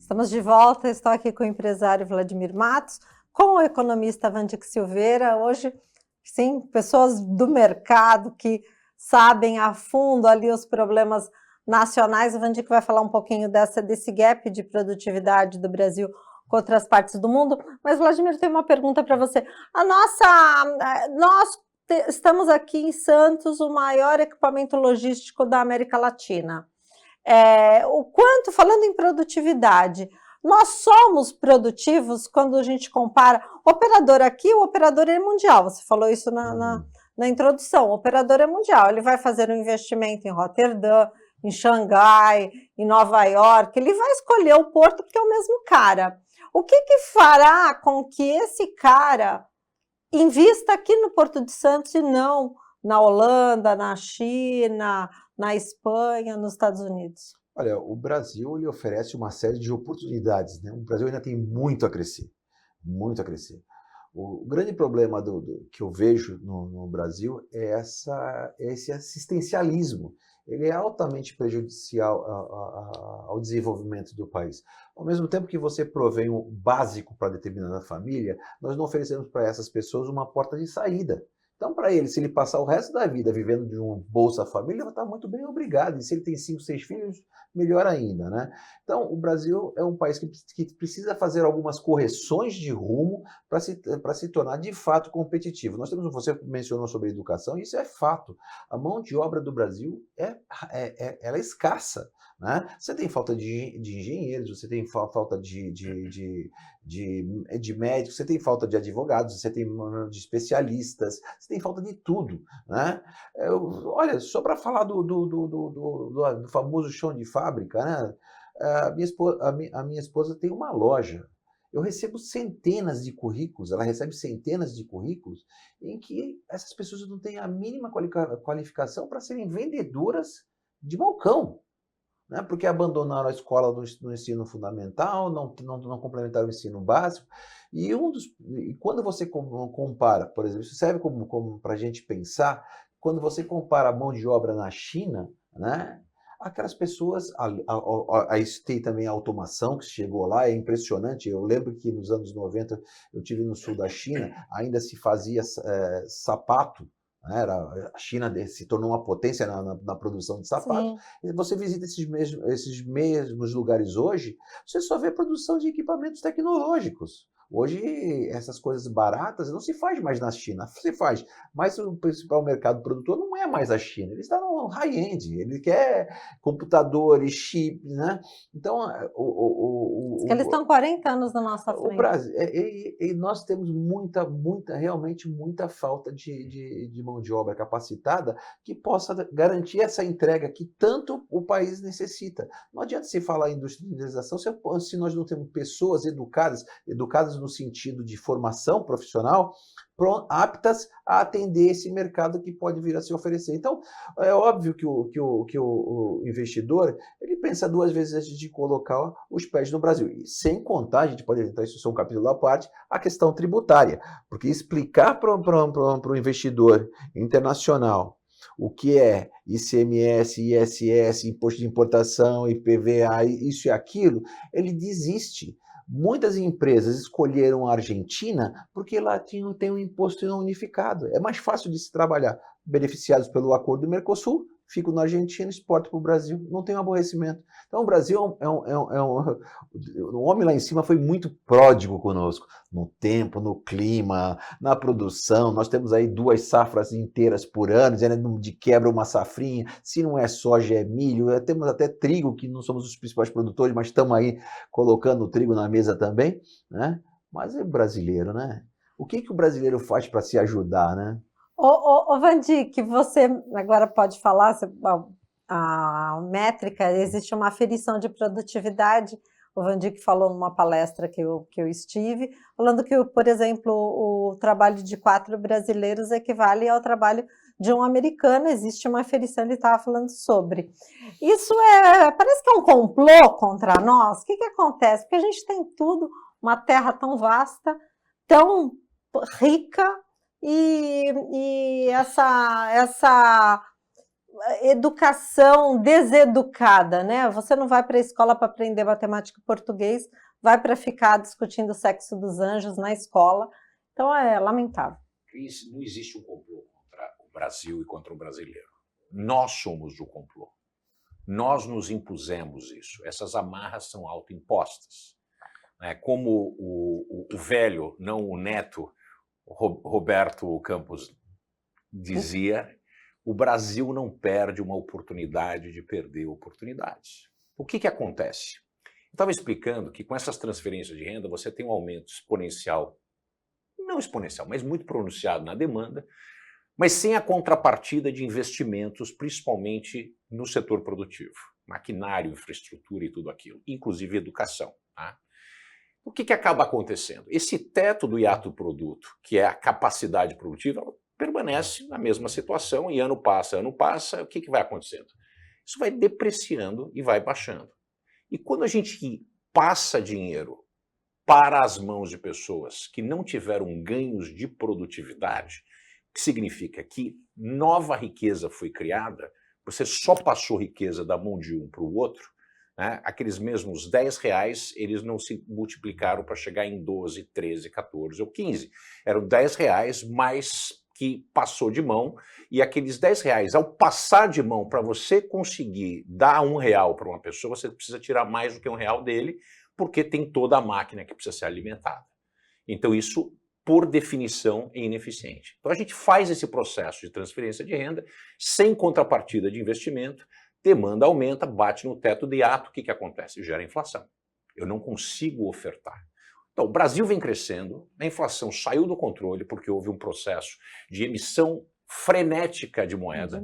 Estamos de volta, estou aqui com o empresário Vladimir Matos, com o economista Wandic Silveira. Hoje, sim, pessoas do mercado que sabem a fundo ali os problemas nacionais. O Wandic vai falar um pouquinho desse gap de produtividade do Brasil com outras partes do mundo. Mas, Vladimir, tem uma pergunta para você. Nós estamos aqui em Santos, o maior equipamento logístico da América Latina. Falando em produtividade, nós somos produtivos quando a gente compara. O operador aqui, o operador é mundial, você falou isso na introdução, o operador é mundial, ele vai fazer um investimento em Roterdã, em Xangai, em Nova York, ele vai escolher o porto porque é o mesmo cara. O que fará com que esse cara invista aqui no Porto de Santos e não na Holanda, na China, na Espanha, nos Estados Unidos? Olha, o Brasil ele oferece uma série de oportunidades, né? O Brasil ainda tem muito a crescer, muito a crescer. O grande problema que eu vejo no Brasil é esse assistencialismo. Ele é altamente prejudicial ao desenvolvimento do país. Ao mesmo tempo que você provém o básico para determinada família, nós não oferecemos para essas pessoas uma porta de saída. Então, para ele, se ele passar o resto da vida vivendo de um Bolsa Família, ele vai estar muito bem, obrigado. E se ele tem 5, 6 filhos, melhor ainda, né? Então, o Brasil é um país que precisa fazer algumas correções de rumo para se tornar, de fato, competitivo. Você mencionou sobre educação, e isso é fato. A mão de obra do Brasil ela é escassa, né? Você tem falta de engenheiros, você tem falta de médicos, você tem falta de advogados, você tem de especialistas, você tem falta de tudo, né? Olha, só para falar do famoso chão de fábrica, né? A minha esposa tem uma loja. Eu recebo centenas de currículos, ela recebe centenas de currículos em que essas pessoas não têm a mínima qualificação para serem vendedoras de balcão, né? Porque abandonaram a escola no ensino fundamental, não complementaram o ensino básico. E quando você compara, por exemplo, isso serve como para a gente pensar, quando você compara a mão de obra na China, né? Aquelas pessoas, aí tem também a automação que chegou lá, é impressionante. Eu lembro que nos anos 90 eu estive no sul da China, ainda se fazia sapato. A China se tornou uma potência na produção de sapatos. Sim. Você visita esses mesmos lugares hoje, você só vê produção de equipamentos tecnológicos. Hoje, essas coisas baratas não se faz mais na China, se faz, mas o principal mercado produtor não é mais a China, ele está no high-end, ele quer computadores, chips, né? Então, eles estão 40 anos na nossa frente. O Brasil, nós temos realmente muita falta de mão de obra capacitada que possa garantir essa entrega que tanto o país necessita. Não adianta se falar em industrialização se nós não temos pessoas educadas no sentido de formação profissional, aptas a atender esse mercado que pode vir a se oferecer. Então, é óbvio que o investidor ele pensa 2 vezes antes de colocar os pés no Brasil. E sem contar, a gente pode entrar isso é um capítulo à parte, a questão tributária. Porque explicar para o investidor internacional o que é ICMS, ISS, Imposto de Importação, IPVA, isso e aquilo, ele desiste. Muitas empresas escolheram a Argentina porque lá tem um imposto unificado. É mais fácil de se trabalhar. Beneficiados pelo acordo do Mercosul, ficam na Argentina, exportam para o Brasil, não tem um aborrecimento. Então o Brasil o homem lá em cima foi muito pródigo conosco, no tempo, no clima, na produção. Nós temos aí 2 safras inteiras por ano, dizendo de quebra uma safrinha, se não é soja, é milho, temos até trigo, que não somos os principais produtores, mas estamos aí colocando o trigo na mesa também, né? Mas é brasileiro, né? O que o brasileiro faz para se ajudar, né? Wandic, você agora pode falar, a métrica, existe uma aferição de produtividade, o Wandic falou numa palestra que eu estive, falando que, por exemplo, o trabalho de 4 brasileiros equivale ao trabalho de um americano, existe uma aferição, ele estava falando sobre. Isso parece que é um complô contra nós. O que acontece? Porque a gente tem tudo, uma terra tão vasta, tão rica, e educação deseducada, né? Você não vai para a escola para aprender matemática e português, vai para ficar discutindo o sexo dos anjos na escola. Então é lamentável. Cris, não existe um complô contra o Brasil e contra o brasileiro. Nós somos o complô. Nós nos impusemos isso. Essas amarras são autoimpostas. Como o velho, não o neto, Roberto Campos dizia, o Brasil não perde uma oportunidade de perder oportunidades. O que acontece? Eu estava explicando que com essas transferências de renda você tem um aumento exponencial, não exponencial, mas muito pronunciado na demanda, mas sem a contrapartida de investimentos, principalmente no setor produtivo, maquinário, infraestrutura e tudo aquilo, inclusive educação. Tá? O que acaba acontecendo? Esse teto do hiato do produto, que é a capacidade produtiva, ela permanece na mesma situação e ano passa, o que vai acontecendo? Isso vai depreciando e vai baixando. E quando a gente passa dinheiro para as mãos de pessoas que não tiveram ganhos de produtividade, que significa que nova riqueza foi criada, você só passou riqueza da mão de um para o outro, né? Aqueles mesmos R$10, eles não se multiplicaram para chegar em 12, 13, 14 ou 15. Eram R$10 mais que passou de mão, e aqueles R$10, ao passar de mão, para você conseguir dar R$1 para uma pessoa, você precisa tirar mais do que R$1 dele, porque tem toda a máquina que precisa ser alimentada. Então isso, por definição, é ineficiente. Então a gente faz esse processo de transferência de renda sem contrapartida de investimento, demanda aumenta, bate no teto de hiato, o que acontece? Gera inflação. Eu não consigo ofertar. Então o Brasil vem crescendo, a inflação saiu do controle porque houve um processo de emissão frenética de moeda,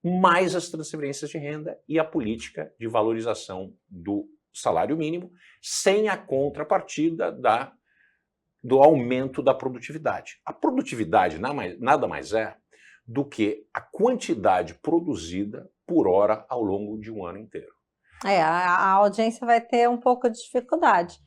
mais as transferências de renda e a política de valorização do salário mínimo, sem a contrapartida do aumento da produtividade. A produtividade nada mais é do que a quantidade produzida por hora ao longo de um ano inteiro. A audiência vai ter um pouco de dificuldade.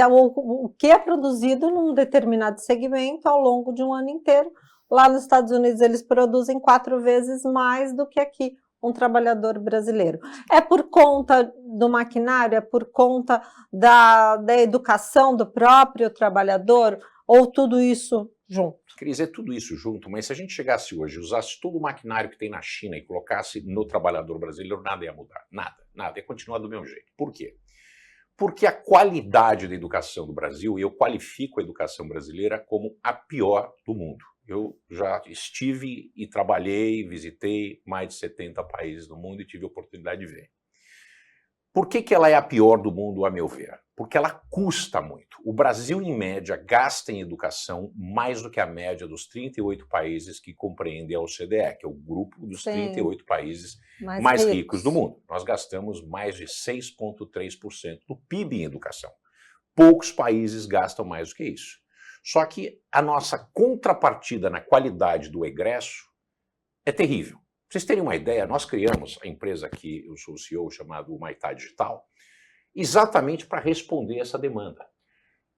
O que é produzido num determinado segmento ao longo de um ano inteiro. Lá nos Estados Unidos eles produzem 4 vezes mais do que aqui um trabalhador brasileiro. É por conta do maquinário, é por conta da educação do próprio trabalhador, ou tudo isso junto? Cris, é tudo isso junto, mas se a gente chegasse hoje e usasse todo o maquinário que tem na China e colocasse no trabalhador brasileiro, nada ia mudar. Nada. Ia continuar do mesmo jeito. Por quê? Porque a qualidade da educação do Brasil, e eu qualifico a educação brasileira como a pior do mundo. Eu já estive e trabalhei, visitei mais de 70 países no mundo e tive a oportunidade de ver. Por que ela é a pior do mundo, a meu ver? Porque ela custa muito. O Brasil, em média, gasta em educação mais do que a média dos 38 países que compreendem a OCDE, que é o grupo dos 38 países mais ricos do mundo. Nós gastamos mais de 6,3% do PIB em educação. Poucos países gastam mais do que isso. Só que a nossa contrapartida na qualidade do egresso é terrível. Pra vocês terem uma ideia, nós criamos a empresa que eu sou o CEO, chamado Humaitá Digital, exatamente para responder essa demanda.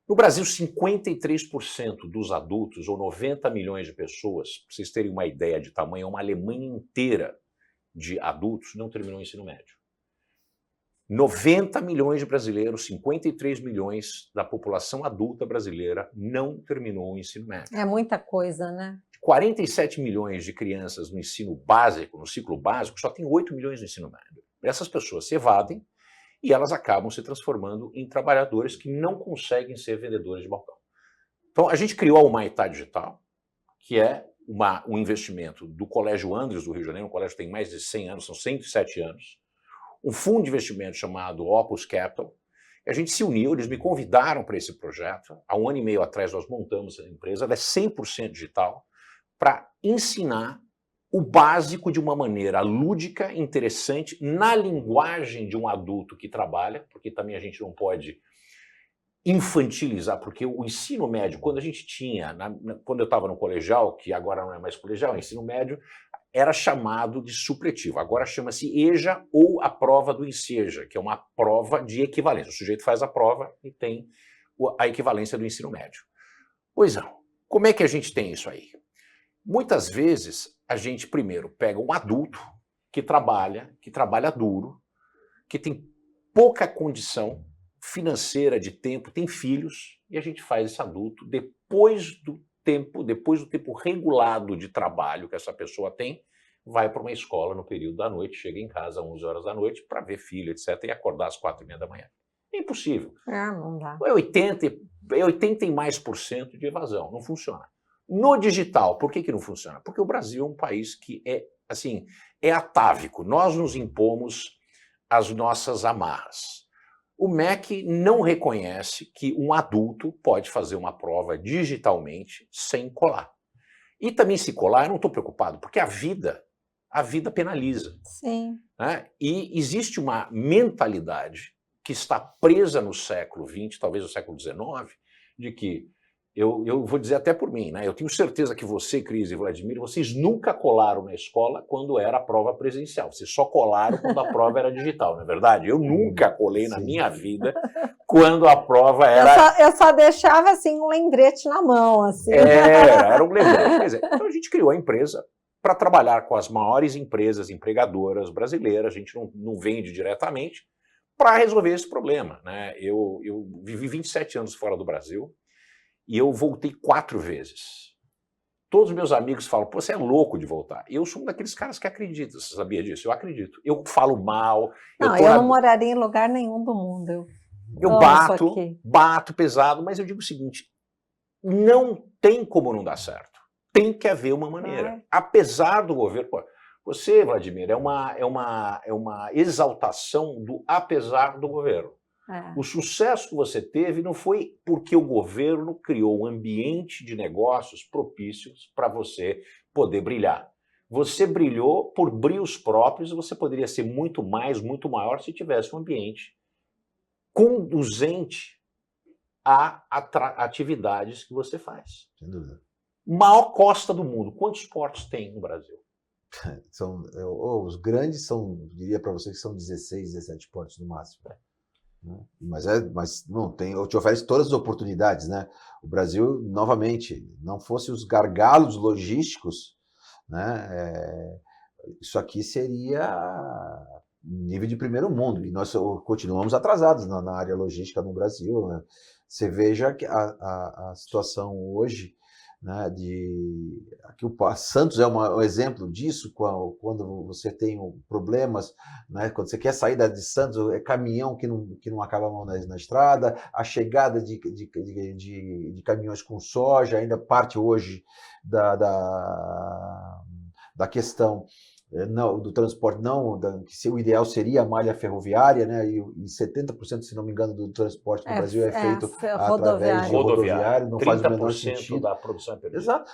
No Brasil, 53% dos adultos, ou 90 milhões de pessoas, para vocês terem uma ideia de tamanho, uma Alemanha inteira de adultos não terminou o ensino médio. 90 milhões de brasileiros, 53 milhões da população adulta brasileira não terminou o ensino médio. É muita coisa, né? 47 milhões de crianças no ensino básico, no ciclo básico, só tem 8 milhões no ensino médio. Essas pessoas se evadem e elas acabam se transformando em trabalhadores que não conseguem ser vendedores de balcão. Então a gente criou a Humaitá Digital, que é um investimento do Colégio Andres do Rio de Janeiro, um colégio que tem mais de 100 anos, são 107 anos, um fundo de investimento chamado Opus Capital. A gente se uniu, eles me convidaram para esse projeto. Há 1 ano e meio atrás nós montamos a empresa, ela é 100% digital, para ensinar o básico de uma maneira lúdica, interessante, na linguagem de um adulto que trabalha, porque também a gente não pode infantilizar, porque o ensino médio, quando a gente tinha, quando eu estava no colegial, que agora não é mais colegial, ensino médio, era chamado de supletivo. Agora chama-se EJA ou a prova do INSEJA, que é uma prova de equivalência. O sujeito faz a prova e tem a equivalência do ensino médio. Pois não. Como é que a gente tem isso aí? Muitas vezes, a gente primeiro pega um adulto que trabalha duro, que tem pouca condição financeira de tempo, tem filhos, e a gente faz esse adulto depois do tempo regulado de trabalho que essa pessoa tem, vai para uma escola no período da noite, chega em casa às 11 horas da noite para ver filho, etc., e acordar às 4h30 da manhã. É impossível. Não dá. É 80 e mais por cento de evasão, não funciona. No digital, por que não funciona? Porque o Brasil é um país que é atávico. Nós nos impomos as nossas amarras. O MEC não reconhece que um adulto pode fazer uma prova digitalmente sem colar. E também se colar, eu não estou preocupado, porque a vida penaliza. Sim. Né? E existe uma mentalidade que está presa no século XX, talvez no século XIX, de que, eu vou dizer até por mim, né? Eu tenho certeza que você, Cris e Vladimir, vocês nunca colaram na escola quando era a prova presencial. Vocês só colaram quando a prova era digital, não é verdade? Eu nunca colei na minha vida quando a prova era... Eu só deixava assim um lembrete na mão. Assim. Era um lembrete. Quer dizer, então a gente criou a empresa para trabalhar com as maiores empresas empregadoras brasileiras, a gente não vende diretamente, para resolver esse problema. Né? Eu vivi 27 anos fora do Brasil, e eu voltei 4 vezes. Todos os meus amigos falam, pô, você é louco de voltar. Eu sou um daqueles caras que acredita, você sabia disso? Eu acredito. Eu falo mal. Eu não moraria em lugar nenhum do mundo. Eu bato pesado, mas eu digo o seguinte, não tem como não dar certo. Tem que haver uma maneira. Apesar do governo... Pô, você, Vladimir, é uma exaltação do apesar do governo. O sucesso que você teve não foi porque o governo criou um ambiente de negócios propícios para você poder brilhar. Você brilhou por brios próprios e você poderia ser muito mais, muito maior se tivesse um ambiente conduzente a atividades que você faz. Sem dúvida. Maior costa do mundo. Quantos portos tem no Brasil? Os grandes diria para você que são 16, 17 portos no máximo. Mas não tem, te oferece todas as oportunidades, né? O Brasil, novamente, não fosse os gargalos logísticos, né? Isso aqui seria nível de primeiro mundo, e nós continuamos atrasados na área logística no Brasil, né? Você veja que a situação hoje, né, aqui o Santos é um exemplo disso, quando você tem problemas, né, quando você quer sair de Santos, é caminhão que não acaba na estrada, a chegada de caminhões com soja, ainda parte hoje da questão do transporte, que o ideal seria a malha ferroviária, né? E 70%, se não me engano, do transporte no Brasil é feito através de rodoviário, não faz o menor sentido. Da produção é perdida. Exato.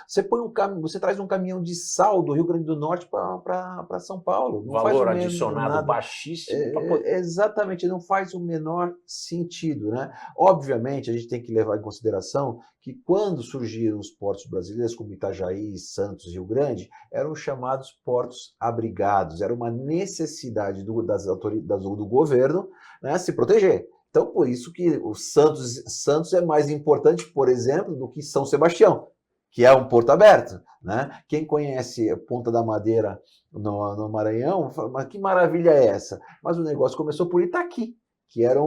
Você traz um caminhão de sal do Rio Grande do Norte para São Paulo. Não valor faz adicionado baixíssimo. Exatamente, não faz o menor sentido, né? Obviamente, a gente tem que levar em consideração que quando surgiram os portos brasileiros, como Itajaí, Santos, Rio Grande, eram chamados portos abrigados, era uma necessidade do governo, né, se proteger. Então, por isso que o Santos é mais importante, por exemplo, do que São Sebastião, que é um porto aberto, né? Quem conhece Ponta da Madeira no Maranhão, fala, mas que maravilha é essa? Mas o negócio começou por Itaqui, que era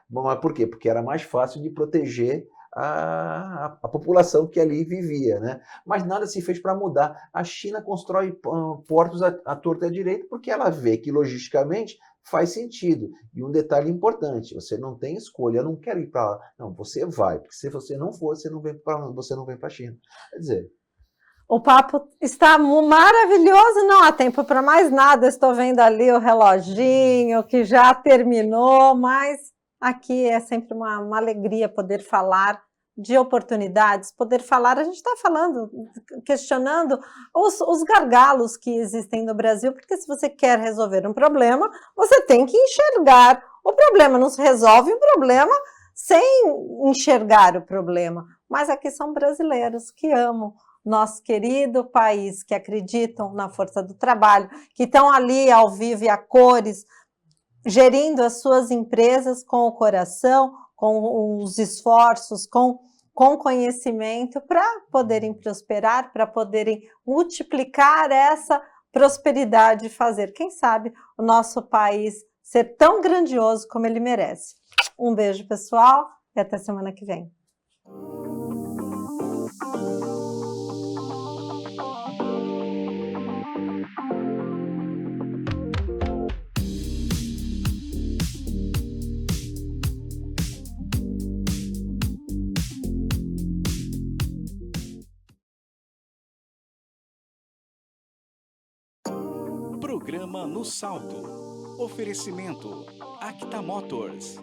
mas por quê? Porque era mais fácil de proteger a população que ali vivia, né? Mas nada se fez para mudar. A China constrói portos à torta e à direita porque ela vê que logisticamente faz sentido. E um detalhe importante, você não tem escolha, eu não quero ir para lá. Não, você vai, porque se você não for, você não vem para a China. Quer dizer... O papo está maravilhoso, não há tempo para mais nada, estou vendo ali o reloginho que já terminou, mas aqui é sempre uma alegria poder falar de oportunidades, poder falar, a gente está falando, questionando os gargalos que existem no Brasil, porque se você quer resolver um problema, você tem que enxergar o problema, não se resolve um problema sem enxergar o problema, mas aqui são brasileiros que amam nosso querido país, que acreditam na força do trabalho, que estão ali ao vivo e a cores, gerindo as suas empresas com o coração, com os esforços, com conhecimento, para poderem prosperar, para poderem multiplicar essa prosperidade fazer. Quem sabe o nosso país ser tão grandioso como ele merece. Um beijo, pessoal, e até semana que vem. Programa No Salto. Oferecimento Acta Motors.